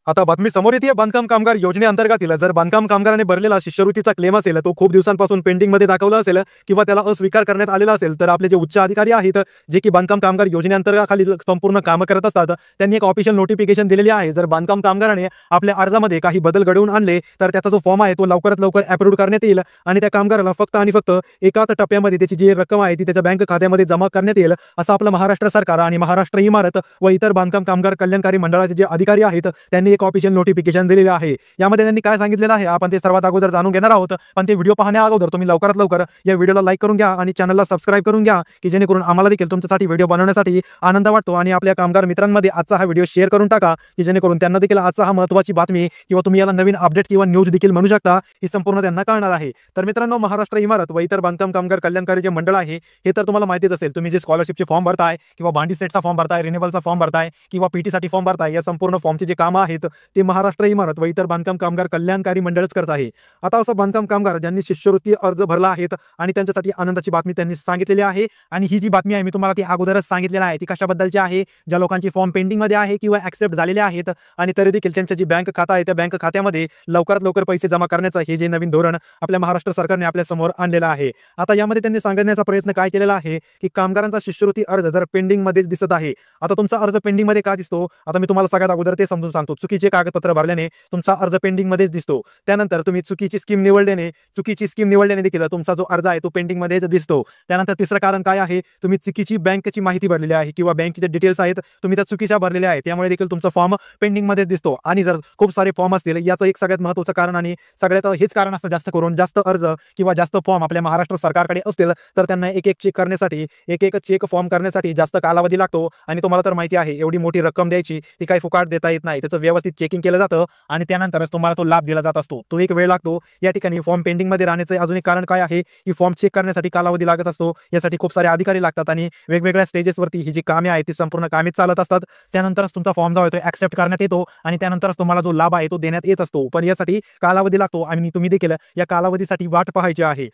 आता बातमी समोर येते बांधकाम कामगार योजनेअंतर्गत जर बांधकाम कामगाराने भरलेला शिष्यवृत्तीचा क्लेम असेल तो खूप दिवसांपासून पेंडिंगमध्ये दाखवला असेल किंवा त्याला अस्वीकार करण्यात आलेला असेल तर आपले जे उच्च अधिकारी आहेत जे की बांधकाम कामगार योजनेअंतर्गत खाली संपूर्ण काम करत असतात त्यांनी एक ऑफिशियल नोटिफिकेशन दिलेली आहे। जर बांधकाम कामगाराने आपल्या अर्जामध्ये काही बदल घडवून आणले तर त्याचा जो फॉर्म आहे तो लवकरात लवकर अप्रूव्ह करण्यात येईल आणि त्या कामगाराला फक्त आणि फक्त एकाच टप्प्यामध्ये त्याची जी रक्कम आहे ती त्याच्या बँक खात्यामध्ये जमा करण्यात येईल असं आपलं महाराष्ट्र सरकार आणि महाराष्ट्र इमारत व इतर बांधकाम कामगार कल्याणकारी मंडळाचे जे अधिकारी आहेत त्यांनी एक ऑफिशियल नोटिफिकेशन दिलेले आहे। यामध्ये त्यांनी काय सांगितलेलं आहे आपण ते सर्वात अगोदर जाणून घेणार आहोत, पण ते व्हिडिओ पाहण्या अगोदर तुम्ही लवकरात लवकर या व्हिडिओला लाईक करून घ्या आणि चॅनलला सबस्क्राइब करून घ्या की जेणेकरून आम्हाला देखील तुमच्यासाठी व्हिडिओ बनवण्यासाठी आनंद वाटतो आणि आपल्या कामगार मित्रांमध्ये आजचा हा व्हिडिओ शेअर करून टाका की जेणेकरून त्यांना देखील आजचा हा महत्त्वाची बातमी किंवा तुम्ही याला नवीन अपडेट किंवा न्यूज देखील म्हणू शकता ही संपूर्ण त्यांना कळणार आहे। तर मित्रांनो, महाराष्ट्र इमारत व इतर बांधकाम कामगार कल्याणकारी जे मंडळ आहे हे तर तुम्हाला माहितीच असेल। तुम्ही जे स्कॉलरशिपचे फॉर्म भरताय किंवा भांडी सेटचा फॉर्म भरताय, रिन्युअलचा फॉर्म भरताय किंवा पीटीसाठी फॉर्म भरताय, या संपूर्ण फॉर्मचे जे काम आहेत ते महाराष्ट्र इमारत व इतर बांधकाम कामगार कल्याणकारी मंडळच करत आहे। आता असं बांधकाम कामगार ज्यांनी शिष्यवृत्ती अर्ज भरला आहेत आणि त्यांच्यासाठी आनंदाची बातमी त्यांनी सांगितलेली आहे आणि ही जी बातमी आहे मी तुम्हाला ती अगोदरच सांगितलेली आहे ती कशाबद्दलची आहे, ज्या लोकांची फॉर्म पेंडिंग मध्ये आहे किंवा ऍक्सेप्ट झालेले आहेत आणि तरी देखील त्यांची जी बँक खाता आहे त्या बँक खात्यामध्ये लवकरात लवकर पैसे जमा करण्याचं हे जे नवीन धोरण आपल्या महाराष्ट्र सरकारने आपल्या समोर आणलेलं आहे। आता यामध्ये त्यांनी सांगण्याचा प्रयत्न काय केलेला आहे की कामगारांचा शिष्यवृत्ती अर्ज जर पेंडिंग मध्ये दिसत आहे, आता तुमचा अर्ज पेंडिंग मध्ये का दिसतो आता मी तुम्हाला सगळ्यात अगोदर ते समजून सांगतो। चुकीचे कागदपत्र भरल्याने तुमचा अर्ज पेंडिंग मध्येच दिसतो। त्यानंतर तुम्ही चुकीची स्कीम निवडल्याने देखील तुमचा जो अर्ज आहे तो पेंडिंग मध्येच दिसतो। त्यानंतर तिसरं कारण काय आहे, तुम्ही चुकीची बँकेची माहिती भरलेली आहे किंवा बँकेचे डिटेल्स आहेत तुम्ही त्या चुकीच्या भरलेल्या आहेत, त्यामुळे देखील तुमचा फॉर्म पेंडिंग मध्येच दिसतो। आणि जर खूप सारे फॉर्म असतील याचं एक सगळ्यात महत्त्वाचं कारण आणि सगळ्यात हेच कारण असतं जास्त करून जास्त अर्ज किंवा जास्त फॉर्म आपल्या महाराष्ट्र सरकारकडे असतील तर त्यांना एक चेक करण्यासाठी एक चेक फॉर्म करण्यासाठी जास्त कालावधी लागतो आणि तुम्हाला तर माहिती आहे एवढी मोठी रक्कम द्यायची ती काही फुकाट देता येत नाही, त्याचं व्यवस्थित चेकिंग केलं जातं आणि त्यानंतरच तुम्हाला तो लाभ दिला जात असतो। तो एक वेळ लागतो। या ठिकाणी फॉर्म पेंडिंग मध्ये राहण्याचे अजून एक कारण काय आहे की फॉर्म चेक करण्यासाठी कालावधी लागत असतो, यासाठी खूप सारे अधिकारी लागतात आणि वेगवेगळ्या स्टेजेसवरती ही जी कामे आहेत ती संपूर्ण कामे चालत असतात। त्यानंतरच तुमचा फॉर्म जो आहे तो ऍक्सेप्ट करण्यात येतो आणि त्यानंतरच तुम्हाला जो लाभ आहे तो देण्यात येत असतो, पण यासाठी कालावधी लागतो आणि तुम्ही देखील या कालावधीसाठी वाट पाहायची आहे।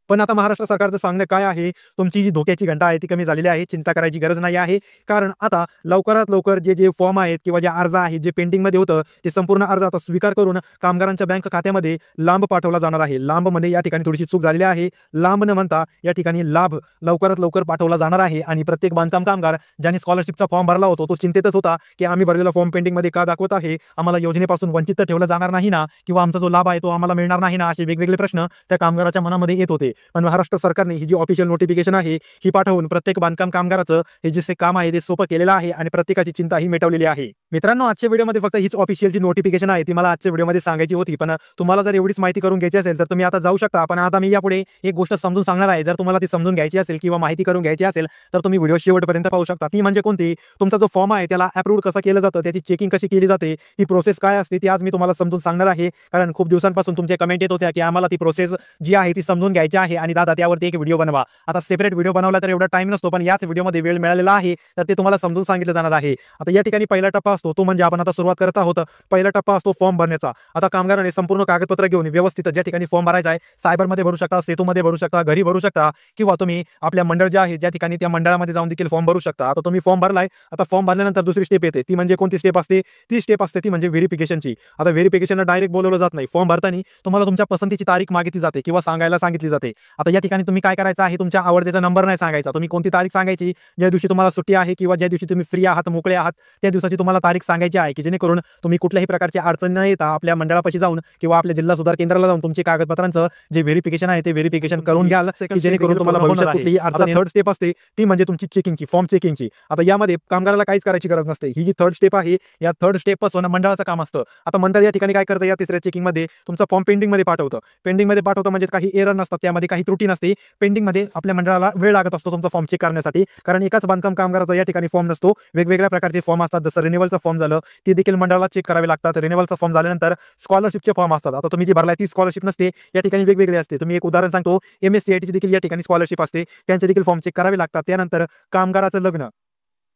पण आता महाराष्ट्र सरकारचं सांगणं काय आहे, तुमची जी धोक्याची घंटा आहे ती कमी झालेली आहे, चिंता करायची गरज नाही आहे। कारण आता लवकरात लवकर जे फॉर्म आहेत किंवा जे अर्ज आहेत जे पेंडिंग मध्ये होतं ते संपूर्ण अर्ज आता स्वीकार करून कामगारांच्या बँक खात्यामध्ये लांब पाठवला जाणार आहे। लांब मध्ये या ठिकाणी थोडीशी चूक झालेली आहे, लांब न म्हणता या ठिकाणी लाभ लवकरात लवकर पाठवला जाणार आहे आणि प्रत्येक बांधकाम कामगार ज्यांनी स्कॉलरशिपचा फॉर्म भरला होता तो चिंतेतच होता की आम्ही भरलेला फॉर्म पेंडिंग मध्ये का दाखवत आहे, आम्हाला योजनेपासून वंचित तर ठेवलं जाणार नाही ना किंवा आमचा जो लाभ आहे तो आम्हाला मिळणार नाही ना, असे वेगवेगळे प्रश्न त्या कामगाराच्या मनामध्ये येत होते। पण महाराष्ट्र सरकारने ही जी ऑफिशियल नोटिफिकेशन आहे ही पाठवून प्रत्येक बांधकाम कामगाराचं हे जे काम आहे ते सोपं केलेलं आहे आणि प्रत्येकाची चिंता ही मिटवलेली आहे। मित्रांनो, आजच्या व्हिडिओमध्ये फक्त हीच ऑफिशियल जी नोटिफिकेशन आहे ती मला आजच्या व्हिडिओमध्ये सांगायची होती, पण तुम्हाला जर एवढीच माहिती करून घ्यायची असेल तर तुम्ही आता जाऊ शकता। पण आता मी यापुढे एक गोष्ट समजून सांगणार आहे, जर तुम्हाला ती समजून घ्यायची असेल किंवा माहिती करून घ्यायची असेल तर तुम्ही व्हिडिओ शेवटपर्यंत पाहू शकता। ती म्हणजे कोणती, तुमचा जो फॉर्म आहे त्याला अप्रूव्ह कसं केलं जातं, त्याची चेकिंग कशी केली जाते, ही प्रोसेस काय असते ती आज मी तुम्हाला समजून सांगणार आहे। कारण खूप दिवसांपासून तुमचे कमेंट येत होत्या की आम्हाला ती प्रोसेस जी आहे ती समजून घ्यायची आहे आणि दादा त्यावरती एक व्हिडिओ बनवा। आता सेपरेट व्हिडिओ बनवला तर एवढा टाइम नसतो, पण याच व्हिडिओमध्ये वेळ मिळालेला आहे तर ते तुम्हाला समजून सांगितलं जाणार आहे। आता या ठिकाणी पहिला टप्पा असतो तो म्हणजे आपण आता सुरुवात करत आहोत, पहिला टप्पा असतो फॉर्म भरण्याचा। आता कामगाराने संपूर्ण कागदपत्र घेऊन व्यवस्थित ज्या ठिकाणी फॉर्म भरायचा आहे सायबरमध्ये भरू शकता, सेतूमध्ये भरू शकता, घरी भरू शकता किंवा तुम्ही आपल्या मंडळ जे आहे ज्या ठिकाणी त्या मंडळामध्ये जाऊन देखील फॉर्म भरू शकता। आता तुम्ही फॉर्म भरलाय, आता फॉर्म भरल्यानंतर दुसरी स्टेप येते ती म्हणजे कोणती स्टेप असते, ती स्टेप असते ती म्हणजे व्हेरिफिकेशनची। आता व्हेरिफिकेशनला डायरेक्ट बोलवलं जात नाही, फॉर्म भरताना तुम्हाला तुमच्या पसंतीची तारीख मागितली जाते किंवा सांगायला सांगितली जाते। आता या ठिकाणी तुम्ही काय करायचं आहे, तुमच्या आवडतीचा नंबर नाही सांगायचा, तुम्ही कोणती तारीख सांगायची, ज्या दिवशी तुम्हाला सुट्टी आहे किंवा ज्या दिवशी तुम्ही फ्री आहात, मोकळे आहात त्या दिवसाची तुम्हाला तारीख सांगायची आहे की जेणेकरून तुम्ही कुठल्याही प्रकारची अडचण न येता आपल्या मंडळापाशी जाऊन किंवा आपल्या जिल्हा सुधार केंद्राला जाऊन तुमचे कागदपत्रांचं जे व्हेरिफिकेशन आहे ते व्हेरिफिकेशन करून घ्याल की जेणेकरून तुम्हाला भविष्यात कुठलीही अडचण। थर्ड स्टेप असते ती म्हणजे तुमची चेकिंगची, फॉर्म चेकिंगची। आता यामध्ये कामगाराला काहीच करायची गरज नसते, ही जी थर्ड स्टेप आहे या थर्ड स्टेप पासून मंडळाचं काम असतं। आता मंडळ या ठिकाणी काय करतं, या तिसऱ्या चेकिंग मध्ये तुमचा फॉर्म पेंडिंग मध्ये पाठवतं। पेंडिंग मध्ये पाठवतं म्हणजे काही एरर नसतात, त्यामध्ये काही त्रुटी नसते। पेंडिंग मध्ये आपल्या मंडळाला वेळ लागत असतो तुमचा फॉर्म चेक करण्यासाठी, कारण एकाच बांधकाम कामगाराचा या ठिकाणी फॉर्म नसतो, वेगवेगळ्या प्रकारचे फॉर्म असतात। जसं रिन्युअलचा फॉर्म झालं ते देखील मंडळाला चेक करावे लागतात। रिन्युअलचा फॉर्म झाल्यानंतर स्कॉलरशिपचे फॉर्म असतात। आता तुम्ही जी भरलाय ती स्कॉलरशिप नसते, या ठिकाणी वेगवेगळे असते। तुम्ही एक उदाहरण सांगतो, MSCIT ची देखील या ठिकाणी स्कॉलरशिप असते, त्यांचे देखील फॉर्म चेक करावे लागतात। त्यानंतर कामगाराचं लग्न,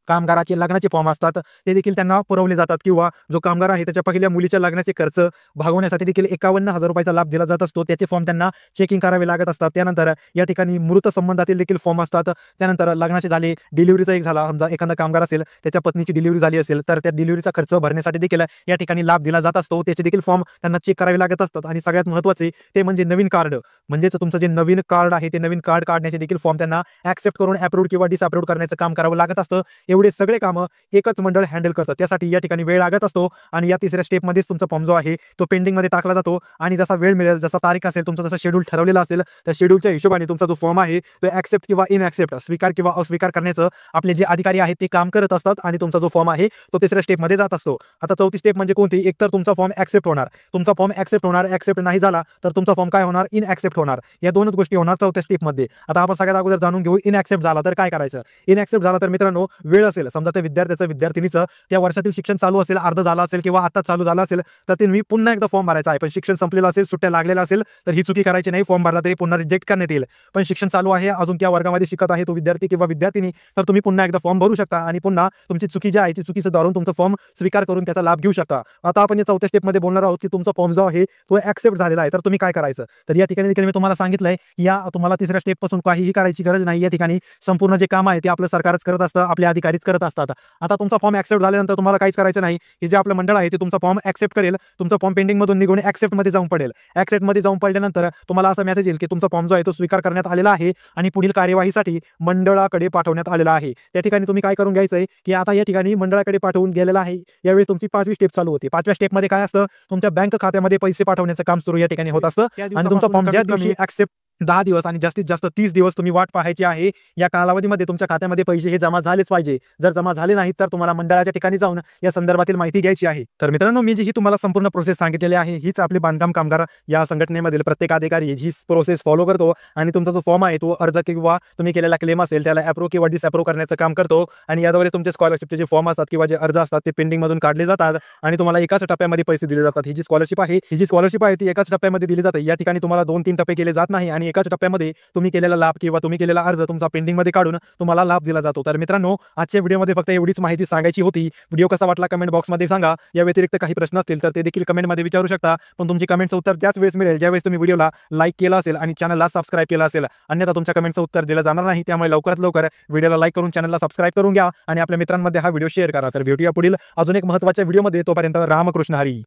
कामगाराचे लग्नाचे फॉर्म असतात ते देखील त्यांना पुरवले जातात, किंवा जो कामगार आहे त्याच्या पहिल्या मुलीच्या लग्नाचे खर्च भागवण्यासाठी देखील 51,000 रुपयाचा लाभ दिला जात असतो. त्याचे फॉर्म त्यांना चेकिंग करावे लागत असतात. त्यानंतर या ठिकाणी मृत संबंधातील देखील फॉर्म असतात. त्यानंतर लग्नाचे झाले, डिलिव्हरीचा एक झाला, समजा एखादा कामगार असेल त्याच्या पत्नीची डिलिव्हरी झाली असेल तर त्या डिलिव्हरीचा खर्च भरण्यासाठी देखील या ठिकाणी लाभ दिला जात असतो. त्याचे देखील फॉर्म त्यांना चेक करावे लागत असतात. आणि सगळ्यात महत्त्वाचे ते म्हणजे नवीन कार्ड, म्हणजेच तुमचं जे नवीन कार्ड आहे ते नवीन कार्ड काढण्याचे देखील फॉर्म त्यांना ऍक्सेप्ट करून अप्रूव्ह किंवा डिसअप्रूव्ह करण्याचं काम करावं लागत असतं. एवढे सगळे कामं एकच मंडळ हँडल करतं. त्यासाठी या ठिकाणी वेळ लागत असतो. आणि या तिसऱ्या स्टेपमध्येच तुमचा फॉर्म जो आहे तो पेंडिंगमध्ये टाकला जातो. आणि जसा वेळ मिळेल, जसा तारीख असेल, तुमचा जसा शेड्यूल ठरवलेला असेल त्या शेड्यूलच्या हिशोबाने तुमचा जो फॉर्म आहे तो ऍक्सेप्ट किंवा इनऍक्सेप्ट, स्वीकार किंवा अस्वीकार करण्याचं आपले जे अधिकारी आहेत ते काम करत असतात. आणि तुमचा जो फॉर्म आहे तो तिसऱ्या स्टेपमध्ये जात असतो. आता चौथी स्टेप म्हणजे कोणती? एकतर तुमचा फॉर्म ऍक्सेप्ट होणार, तुमचा फॉर्म ऍक्सेप्ट होणार, ऍक्सेप्ट नाही झाला तर तुमचा फॉर्म काय होणार? इनऍक्सेप्ट होणार. या दोनच गोष्टी होणार चौथ्या स्टेपमध्ये. आता आपण सगळ्यात अगोदर जाणून घेऊ इनऍक्सेप्ट झाला तर काय करायचं. इनऍक्सेप्ट झाला तर मित्रांनो, वेळ असेल, समजा त्या विद्यार्थ्याचं विद्यार्थिनीचं त्या वर्षातील शिक्षण चालू असेल, अर्ध झालं असेल किंवा आता चालू झालं असेल तर तुम्ही पुन्हा एकदा फॉर्म भरायचा आहे. पण शिक्षण संपलेलं असेल, सुट्ट्या लागलेल्या असेल तर ही चुकी करायची नाही. फॉर्म भरला तरी पुन्हा रिजेक्ट करण्यात येईल. पण शिक्षण चालू आहे, अजून त्या वर्गामध्ये शिकत आहे तो विद्यार्थी किंवा विद्यार्थिनी, तर तुम्ही पुन्हा एकदा फॉर्म भरू शकता आणि पुन्हा तुमची चुकी जी आहे ती चुकीचं धरून तुमचा फॉर्म स्वीकार करून त्याचा लाभ घेऊ शकता. आता आपण या चौथ्या स्टेपमध्ये बोलणार आहोत की तुमचा फॉर्म जो आहे तो ऍक्सेप्ट झालेला आहे तर तुम्ही काय करायचं. तर या ठिकाणी देखील मी तुम्हाला सांगितलंय, या तुम्हाला तिसऱ्या स्टेप पासून काहीही करायची गरज नाही. या ठिकाणी संपूर्ण जे काम आहे ते आपलं सरकारच करत असतं, आपले अधिकारीच करत असतात. आता तुमचा फॉर्म ऍक्सेप्ट झाल्यानंतर तुम्हाला काहीच करायचं नाही. हे जे आपलं मंडळ आहे ते तुमचा फॉर्म ऍक्सेप्ट करेल, तुमचा फॉर्म पेंडिंग मधून निघून ऍक्सेप्ट मध्ये जाऊन पडेल. ऍक्सेप्ट मध्ये जाऊन पडल्यानंतर तुम्हाला असा मेसेज येईल की तुमचा फॉर्म जो आहे तो स्वीकार करण्यात आलेला आहे आणि पुढील कार्यवाहीसाठी मंडळाकडे पाठवण्यात आलेला आहे. त्या ठिकाणी तुम्ही काय करून घ्यायचंय की आता या ठिकाणी मंडळाकडे पाठवून गेलेला आहे. यावेळी तुमची 5वी स्टेप चालू होती. 5व्या स्टेपमध्ये काय असतं? तुमच्या बँक खात्यामध्ये पैसे पाठवण्याचं काम सुरू या ठिकाणी होत असतं. आणि तुमचा फॉर्म ज्या दिवशी ऍक्सेप्ट 10 दिवस आणि जास्तीत जास्त 30 दिवस तुम्ही वाट पाहायची आहे. या कालावधीमध्ये तुमच्या खात्यामध्ये पैसे हे जमा झालेच पाहिजे. जर जमा झाले नाहीत तर तुम्हाला मंडळाच्या ठिकाणी जाऊन या संदर्भातील माहिती घ्यायची आहे. तर मित्रांनो, मी जी ही तुम्हाला संपूर्ण प्रोसेस सांगितलेली आहे हीच आपली बांधकाम कामगार या संघटनेमधील प्रत्येक अधिकारी ही प्रोसेस फॉलो करतो. आणि तुमचा जो फॉर्म आहे तो अर्ज किंवा तुम्ही केलेला क्लेम असेल त्याला अप्रूव्ह किंवा डिसअप्रूव्ह करण्याचं काम करतो. आणि याद्वारे तुमचे स्कॉलरशिपचे जे फॉर्म असतात किंवा जे अर्ज असतात ते पेंडिंग मधून काढले जातात आणि तुम्हाला एकाच टप्प्यामध्ये पैसे दिले जातात. ही जी स्कॉलरशिप आहे ती एकाच टप्प्यामध्ये दिली जाते. या ठिकाणी तुम्हाला 2-3 टप्पे केले जात नाही आणि एकाच टप्प्यामध्ये तुम्ही केलेला लाभ किंवा तुम्ही केलेला अर्ज तुमचा पेंडिंग मध्ये काढून तुम्हाला लाभ दिला जातो. तर मित्रांनो, आजच्या व्हिडिओमध्ये फक्त एवढीच माहिती सांगायची होती. व्हिडिओ कसा वाटला कमेंट बॉक्समध्ये सांगा. या व्यतिरिक्त काही प्रश्न असतील तर ते देखील कमेंटमध्ये विचारू शकता. पण तुमची कमेंटचं उत्तर त्याच वेळेस मिळेल ज्यावेळेस तुम्ही व्हिडिओला लाईक केला असेल आणि चॅनलला सबस्क्राईब केलं असेल. अन्यथा तुमच्या कमेंटचं उत्तर दिलं जाणार नाही. त्यामुळे लवकरात लवकर व्हिडिओला लाईक करून चॅनलला सबस्क्राईब करून घ्या आणि आपल्या मित्रांमध्ये हा व्हिडिओ शेअर करा. तर भेटूया पुढील अजून एक महत्त्वाच्या व्हिडिओमध्ये. तोपर्यंत रामकृष्ण हरी.